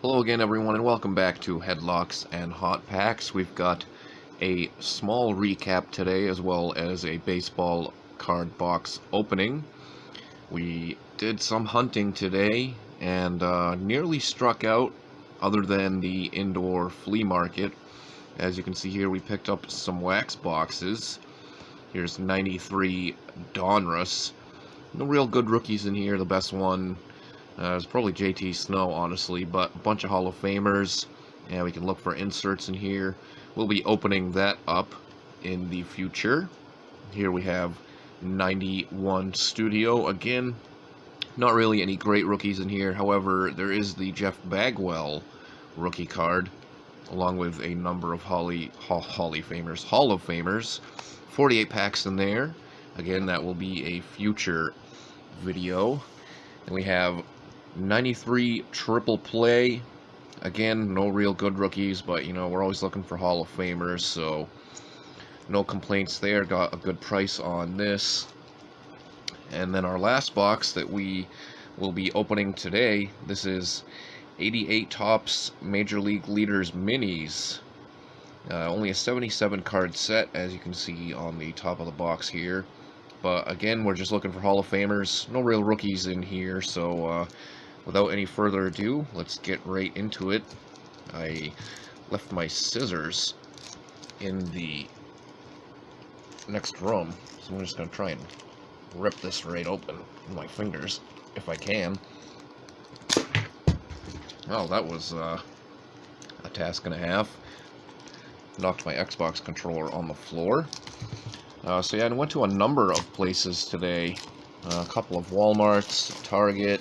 Hello again, everyone, and welcome back to Headlocks and Hot Packs. We've got a small recap today, as well as a baseball card box opening. We did some hunting today, and nearly struck out, other than the indoor flea market. As you can see here, we picked up some wax boxes. Here's 93 Donruss. No real good rookies in here. The best one is probably JT Snow, honestly, but a bunch of Hall of Famers, and we can look for inserts in here. We'll be opening that up in the future. Here we have 91 Studio. Again, not really any great rookies in here. However, there is the Jeff Bagwell rookie card, along with a number of Hall of Famers. 48 packs in there. Again, that will be a future video. And we have 93 Triple Play. Again, no real good rookies, but you know, we're always looking for Hall of Famers, so no complaints there. Got a good price on this. And then our last box that we will be opening today, this is 88 Topps Major League Leaders Minis. Only a 77 card set, as you can see on the top of the box here. But again, we're just looking for Hall of Famers. No real rookies in here, so without any further ado, let's get right into it. I left my scissors in the next room, so I'm just going to try and rip this right open with my fingers, if I can. Well, that was a task and a half. Knocked my Xbox controller on the floor. So yeah, I went to a number of places today. A couple of Walmarts, Target,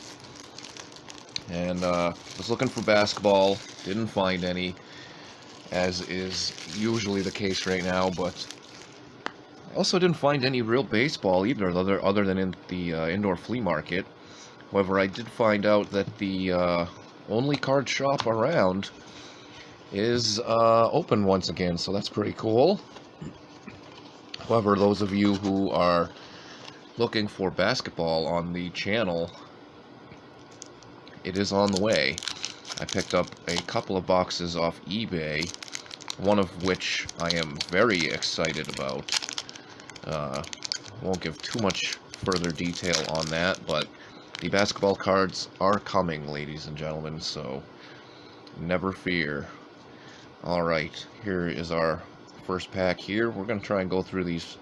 and was looking for basketball. Didn't find any, as is usually the case right now, but I also didn't find any real baseball either, other than in the indoor flea market. However, I did find out that the only card shop around is open once again, so that's pretty cool. However, those of you who are looking for basketball on the channel, it is on the way. I picked up a couple of boxes off eBay, one of which I am very excited about. Won't give too much further detail on that, but the basketball cards are coming, ladies and gentlemen, so never fear. Alright, here is our first pack here. We're going to try and go through these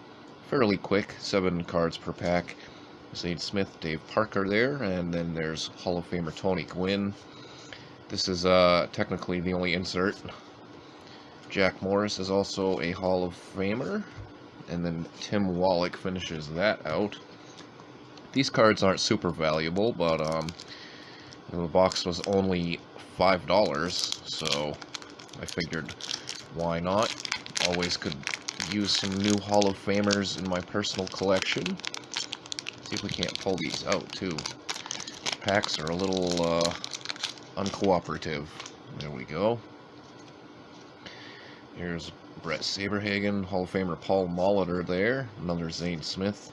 fairly quick, 7 cards per pack. Zane Smith, Dave Parker there, and then there's Hall of Famer Tony Gwynn. This is technically the only insert. Jack Morris is also a Hall of Famer, and then Tim Wallach finishes that out. These cards aren't super valuable, but the box was only $5, so I figured, why not? Always could use some new Hall of Famers in my personal collection. See if we can't pull these out, too. Packs are a little uncooperative. There we go. Here's Brett Saberhagen, Hall of Famer Paul Molitor there. Another Zane Smith.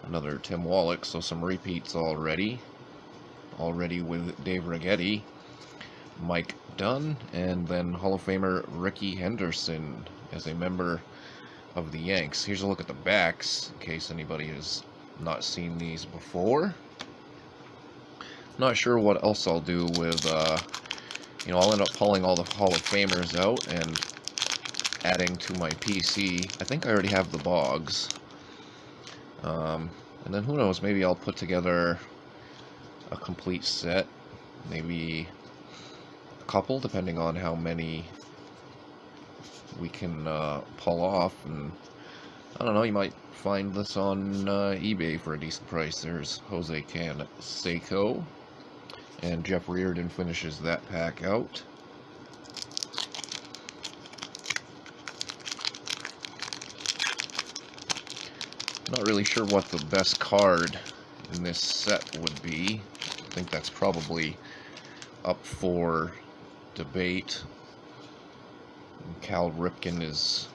Another Tim Wallach, so some repeats already. Already with Dave Righetti. Mike Dunn, and then Hall of Famer Ricky Henderson as a member of the Yanks. Here's a look at the backs, in case anybody has not seen these before. Not sure what else I'll do with, you know, I'll end up pulling all the Hall of Famers out and adding to my PC. I think I already have the Boggs. And then who knows, maybe I'll put together a complete set. Maybe couple, depending on how many we can pull off, and I don't know, you might find this on eBay for a decent price. There's Jose Canseco, and Jeff Reardon finishes that pack out. Not really sure what the best card in this set would be. I think that's probably up for debate. Cal Ripken is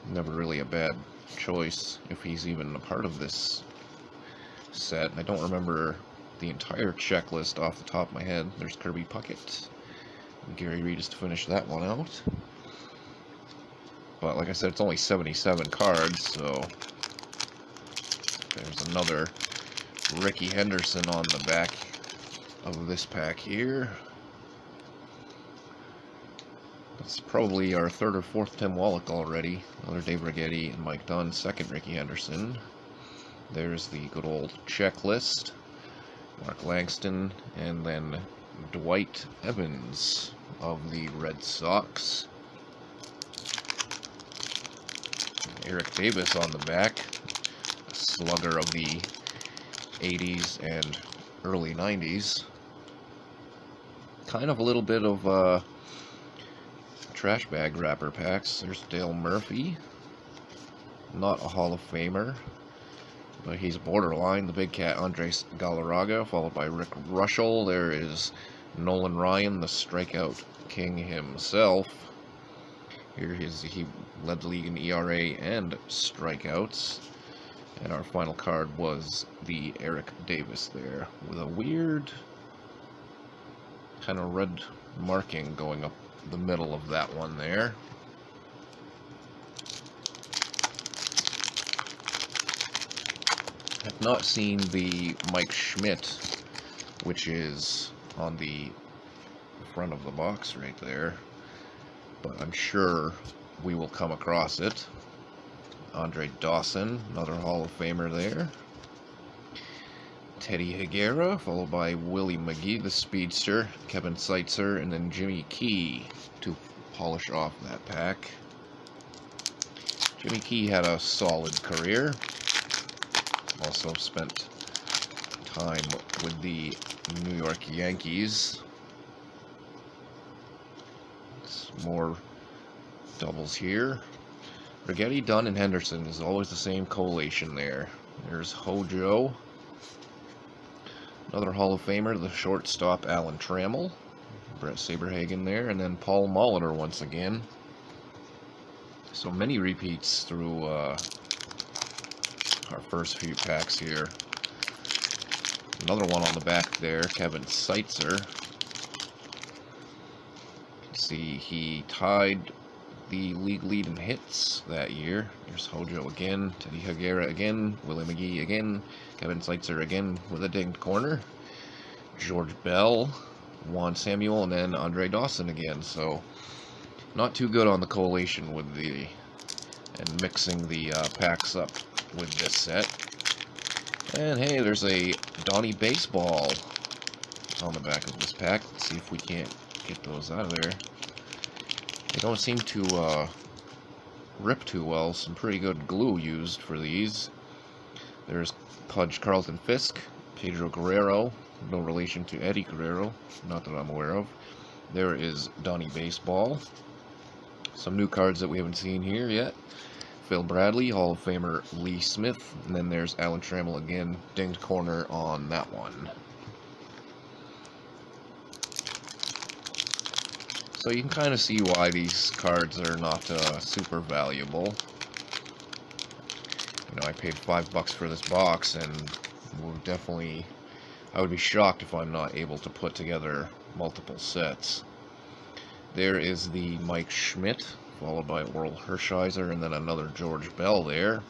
never really a bad choice if he's even a part of this set. I don't remember the entire checklist off the top of my head. There's Kirby Puckett. And Gary Reed is to finish that one out. But like I said, it's only 77 cards, so there's another Ricky Henderson on the back of this pack here. That's probably our third or fourth Tim Wallach already. Another Dave Righetti and Mike Dunn, second Ricky Henderson. There's the good old checklist. Mark Langston, and then Dwight Evans of the Red Sox. Eric Davis on the back, a slugger of the 80s and early 90s. Kind of a little bit of trash bag wrapper packs. There's Dale Murphy, not a Hall of Famer, but he's borderline. The Big Cat, Andres Galarraga, followed by Rick Russell. There is Nolan Ryan, the strikeout king himself. Here he led the league in ERA and strikeouts. And our final card was the Eric Davis there, with a weird kind of red marking going up the middle of that one there. I've not seen the Mike Schmidt, which is on the front of the box right there, but I'm sure we will come across it. Andre Dawson, another Hall of Famer there. Teddy Higuera, followed by Willie McGee, the speedster, Kevin Seitzer, and then Jimmy Key to polish off that pack. Jimmy Key had a solid career. Also spent time with the New York Yankees. Some more doubles here. Righetti, Dunn, and Henderson is always the same collation there. There's Hojo. Another Hall of Famer, the shortstop Alan Trammell. Brett Saberhagen there, and then Paul Molitor once again. So many repeats through our first few packs here. Another one on the back there, Kevin Seitzer. See, he tied the league lead in hits that year. There's Hojo again, Teddy Higuera again, Willie McGee again, Kevin Seitzer again with a dinged corner, George Bell, Juan Samuel, and then Andre Dawson again. So not too good on the collation with the and mixing the packs up with this set. And hey, there's a Donnie Baseball on the back of this pack. Let's see if we can't get those out of there. They don't seem to rip too well. Some pretty good glue used for these. There's Pudge Carlton Fisk, Pedro Guerrero, no relation to Eddie Guerrero, not that I'm aware of. There is Donnie Baseball. Some new cards that we haven't seen here yet. Phil Bradley, Hall of Famer Lee Smith, and then there's Alan Trammell again, dinged corner on that one. So you can kind of see why these cards are not super valuable. You know, I paid $5 for this box, and I would be shocked if I'm not able to put together multiple sets. There is the Mike Schmidt, followed by Oral Hershiser, and then another George Bell there.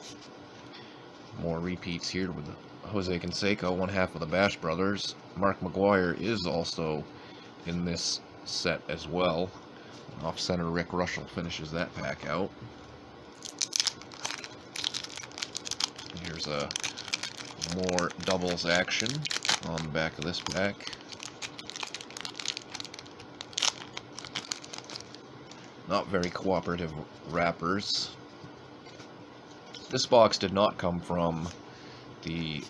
More repeats here with Jose Canseco, one half of the Bash Brothers. Mark McGuire is also in this set as well. Off-center Rick Russell finishes that pack out. Here's a more doubles action on the back of this pack. Not very cooperative wrappers. This box did not come from the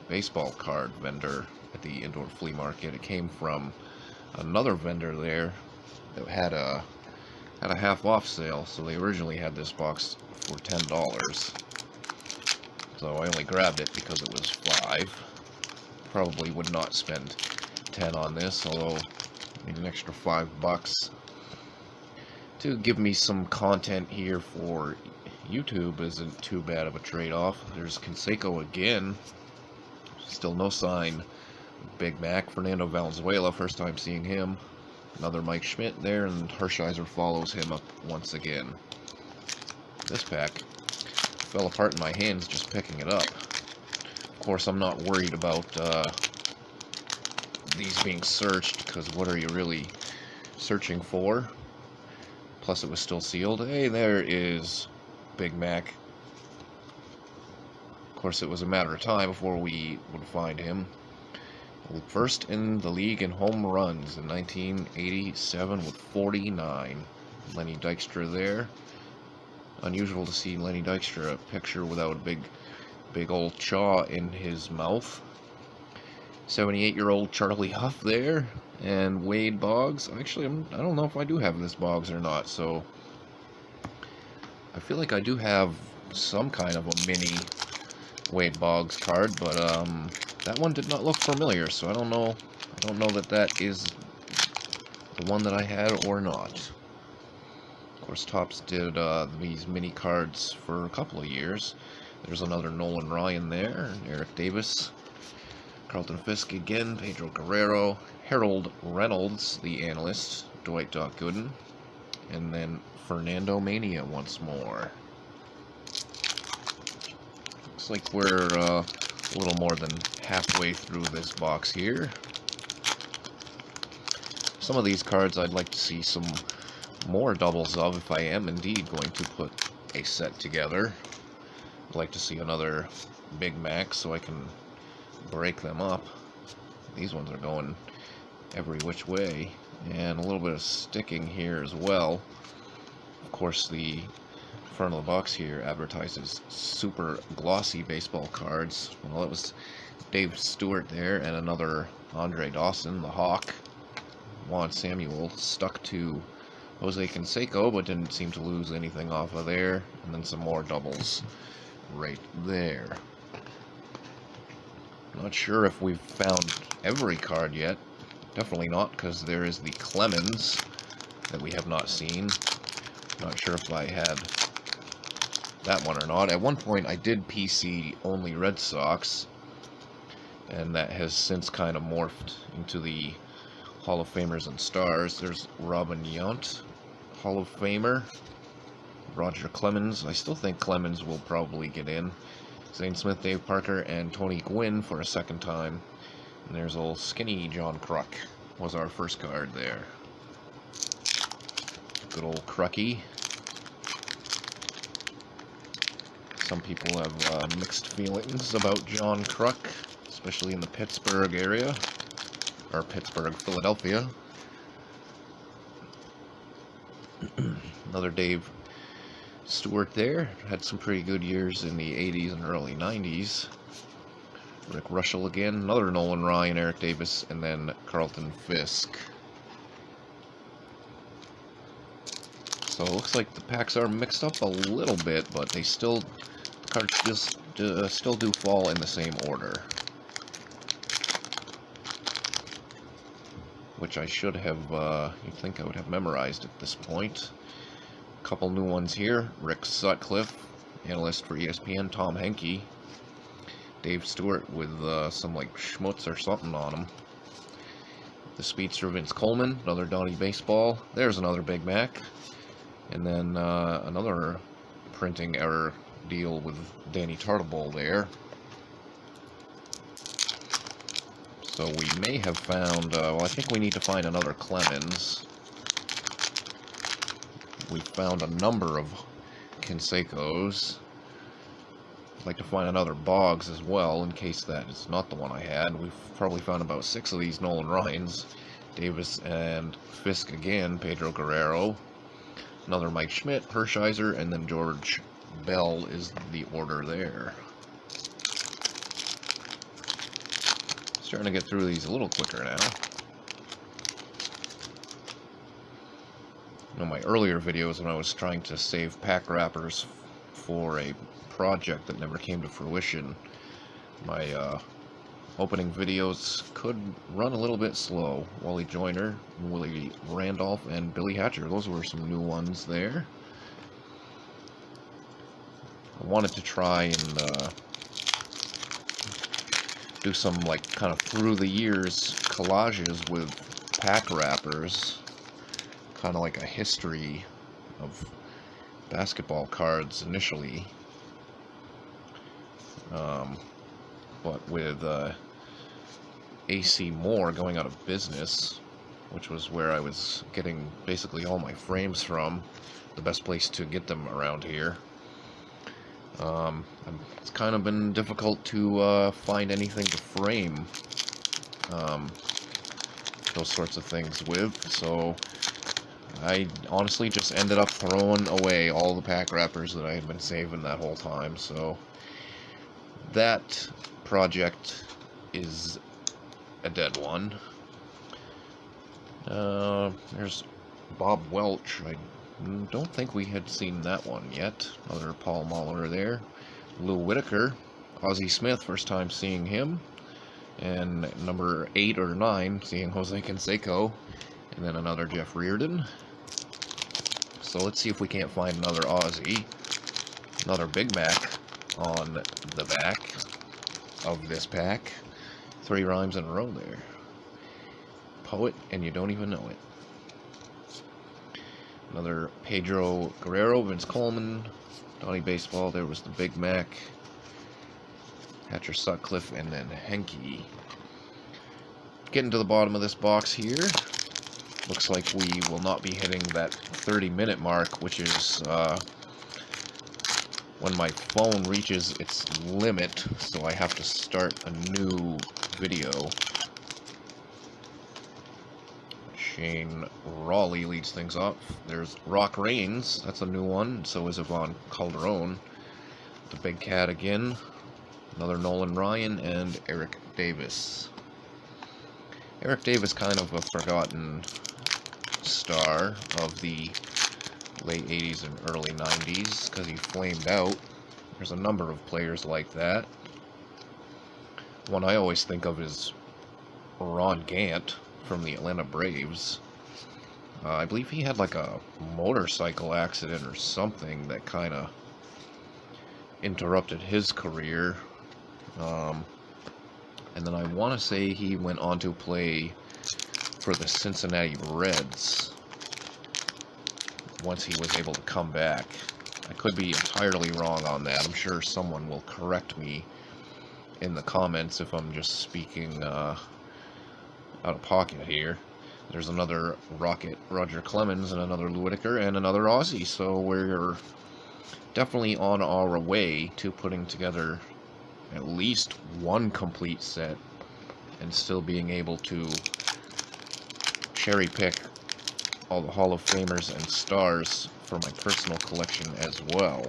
baseball card vendor at the indoor flea market. It came from another vendor there that had a half off sale, so they originally had this box for $10. So I only grabbed it because it was $5. Probably would not spend $10 on this, although I need an extra $5 to give me some content here for YouTube isn't too bad of a trade-off. There's Canseco again, Still no sign. Big Mac, Fernando Valenzuela, first time seeing him. Another Mike Schmidt there, and Hershiser follows him up once again. This pack fell apart in my hands just picking it up. Of course, I'm not worried about these being searched, because what are you really searching for? Plus it was still sealed. Hey, there is Big Mac. Of course, it was a matter of time before we would find him. First in the league in home runs in 1987 with 49. Lenny Dykstra there. Unusual to see Lenny Dykstra a picture without a big old chaw in his mouth. 78-year-old Charlie Huff there, and Wade Boggs. Actually, I don't know if I do have this Boggs or not, so I feel like I do have some kind of a mini Wade Boggs card, but that one did not look familiar, so I don't know that that is the one that I had or not. Of course, Topps did these mini cards for a couple of years. There's another Nolan Ryan there, Eric Davis, Carlton Fisk again, Pedro Guerrero, Harold Reynolds, the analyst, Dwight Gooden, and then Fernando Mania once more. Looks like we're a little more than halfway through this box here. Some of these cards I'd like to see some more doubles of if I am indeed going to put a set together. I'd like to see another Big Mac so I can break them up. These ones are going every which way, and a little bit of sticking here as well. Of course, the front of the box here advertises super glossy baseball cards. Well, it was Dave Stewart there, and another Andre Dawson, the Hawk. Juan Samuel stuck to Jose Canseco, but didn't seem to lose anything off of there. And then some more doubles right there. Not sure if we've found every card yet. Definitely not, because there is the Clemens that we have not seen. Not sure if I had that one or not. At one point I did PC only Red Sox, and that has since kind of morphed into the Hall of Famers and Stars. There's Robin Yount, Hall of Famer. Roger Clemens. I still think Clemens will probably get in. Zane Smith, Dave Parker, and Tony Gwynn for a second time. And there's old skinny John Kruk was our first card there. Good old Krucky. Some people have mixed feelings about John Kruk, especially in the Pittsburgh area, or Pittsburgh, Philadelphia. Another Dave Stewart there. Had some pretty good years in the 80s and early 90s. Rick Russell again. Another Nolan Ryan, Eric Davis, and then Carlton Fisk. So it looks like the packs are mixed up a little bit, but they still, the cards just still do fall in the same order. Which I should have, you'd think I would have memorized at this point. Couple new ones here. Rick Sutcliffe, analyst for ESPN, Tom Henke. Dave Stewart with some like schmutz or something on him. The speedster Vince Coleman, another Donnie Baseball. There's another Big Mac. And then another printing error deal with Danny Tartabull there. So we may have found, well, I think we need to find another Clemens. We found a number of Cansecos. I'd like to find another Boggs as well, in case that is not the one I had. We've probably found about 6 of these Nolan Ryans. Davis and Fisk again, Pedro Guerrero. Another Mike Schmidt, Hershiser, and then George Bell is the order there. Starting to get through these a little quicker now. You know, my earlier videos when I was trying to save pack wrappers for a project that never came to fruition, my opening videos could run a little bit slow. Wally Joyner, Willie Randolph, and Billy Hatcher. Those were some new ones there. I wanted to try and do some, like, kind of through the years collages with pack wrappers, kind of like a history of basketball cards initially, but with AC Moore going out of business, which was where I was getting basically all my frames from, the best place to get them around here. It's kind of been difficult to find anything to frame those sorts of things with, so I honestly just ended up throwing away all the pack wrappers that I had been saving that whole time, so that project is a dead one. There's Bob Welch. I don't think we had seen that one yet. Another Paul Mahler there. Lou Whitaker. Ozzie Smith, first time seeing him. And number 8 or 9, seeing Jose Canseco. And then another Jeff Reardon. So let's see if we can't find another Ozzie. Another Big Mac on the back of this pack. 3 rhymes in a row there. Poet, and you don't even know it. Another Pedro Guerrero, Vince Coleman, Donnie Baseball, there was the Big Mac, Hatcher Sutcliffe, and then Henke. Getting to the bottom of this box here, looks like we will not be hitting that 30-minute mark, which is when my phone reaches its limit, so I have to start a new video. Shane Raleigh leads things off. There's Rock Reigns, that's a new one, so is Yvonne Calderon. The Big Cat again, another Nolan Ryan, and Eric Davis. Eric Davis, kind of a forgotten star of the late 80s and early 90s, because he flamed out. There's a number of players like that. One I always think of is Ron Gant from the Atlanta Braves. I believe he had like a motorcycle accident or something that kind of interrupted his career. And then I want to say he went on to play for the Cincinnati Reds once he was able to come back. I could be entirely wrong on that. I'm sure someone will correct me in the comments if I'm just speaking out of pocket here. There's another Rocket Roger Clemens and another Lou Whitaker and another Aussie, so we're definitely on our way to putting together at least one complete set and still being able to cherry pick all the Hall of Famers and stars for my personal collection as well.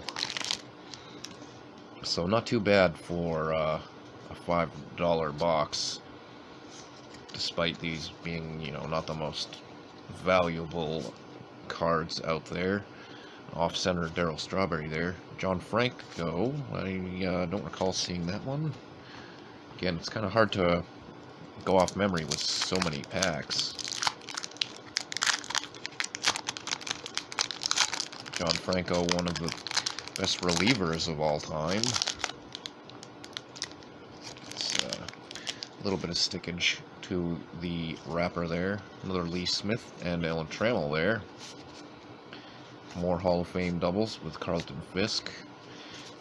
So not too bad for a $5 box, despite these being, you know, not the most valuable cards out there. Off-center Darryl Strawberry there. John Franco, I don't recall seeing that one. Again, it's kind of hard to go off memory with so many packs. John Franco, one of the best relievers of all time. It's a little bit of stickage to the wrapper there. Another Lee Smith and Alan Trammell there. More Hall of Fame doubles with Carlton Fisk,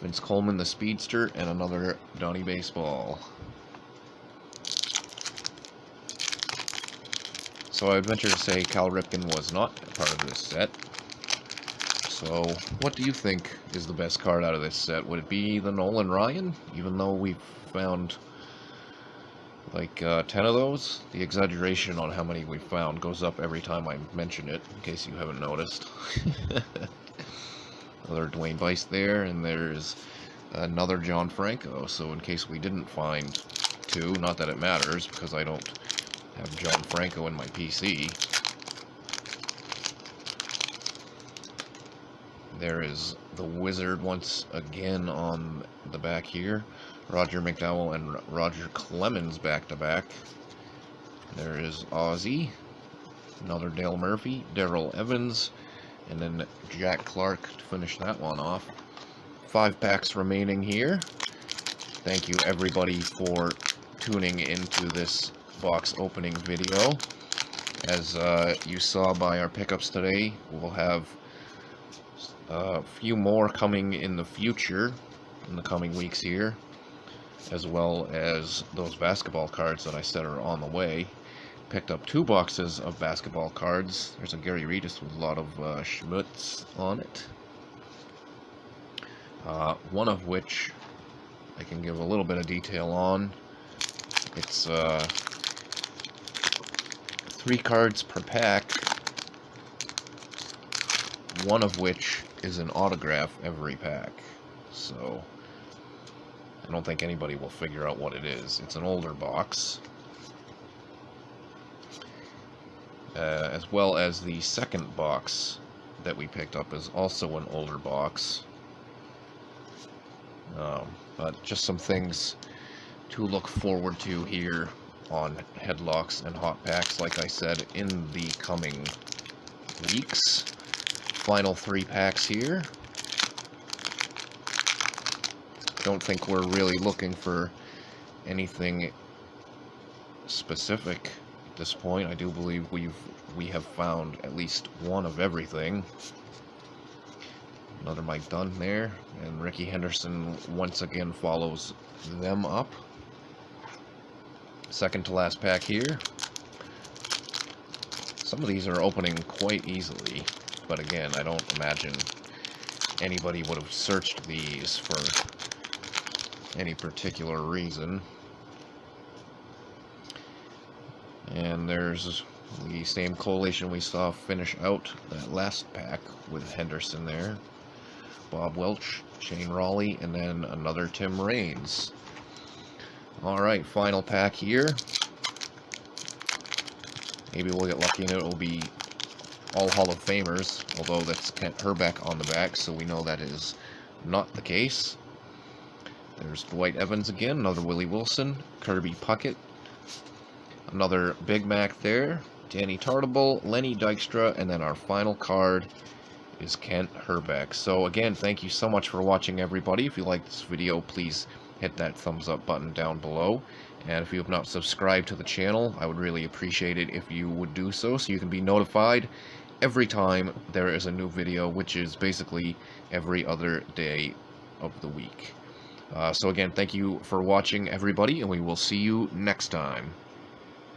Vince Coleman, the Speedster, and another Donnie Baseball. So I venture to say Cal Ripken was not a part of this set. So what do you think is the best card out of this set? Would it be the Nolan Ryan? Even though we've found like 10 of those? The exaggeration on how many we've found goes up every time I mention it, in case you haven't noticed. Another Dwayne Weiss there, and there's another John Franco. So in case we didn't find two, not that it matters, because I don't have John Franco in my PC. There is the Wizard once again on the back here. Roger McDowell and Roger Clemens back-to-back. There is Ozzie, another Dale Murphy, Darrell Evans, and then Jack Clark to finish that one off. 5 packs remaining here. Thank you everybody for tuning into this box opening video. As you saw by our pickups today, we'll have a few more coming in the future, in the coming weeks here, as well as those basketball cards that I said are on the way. Picked up 2 boxes of basketball cards. There's a Gary Regis with a lot of schmutz on it. One of which I can give a little bit of detail on. It's 3 cards per pack, one of which is an autograph every pack. So I don't think anybody will figure out what it is. It's an older box. As well as the second box that we picked up is also an older box. But just some things to look forward to here on Headlocks and Hot Packs, like I said, in the coming weeks. Final 3 packs here. Don't think we're really looking for anything specific at this point. I do believe we have found at least one of everything. Another Mike Dunn there, and Ricky Henderson once again follows them up. Second to last pack here. Some of these are opening quite easily, but again, I don't imagine anybody would have searched these for any particular reason. And there's the same collation we saw finish out that last pack with Henderson there. Bob Welch, Shane Raleigh, and then another Tim Raines. Alright, final pack here. Maybe we'll get lucky and it will be all Hall of Famers, although that's Kent Herbeck on the back, so we know that is not the case. There's Dwight Evans again, another Willie Wilson, Kirby Puckett, another Big Mac there, Danny Tartable, Lenny Dykstra, and then our final card is Kent Herbeck. So again, thank you so much for watching, everybody. If you like this video, please hit that thumbs up button down below. And if you have not subscribed to the channel, I would really appreciate it if you would do so you can be notified every time there is a new video, which is basically every other day of the week. So again, thank you for watching, everybody, and we will see you next time.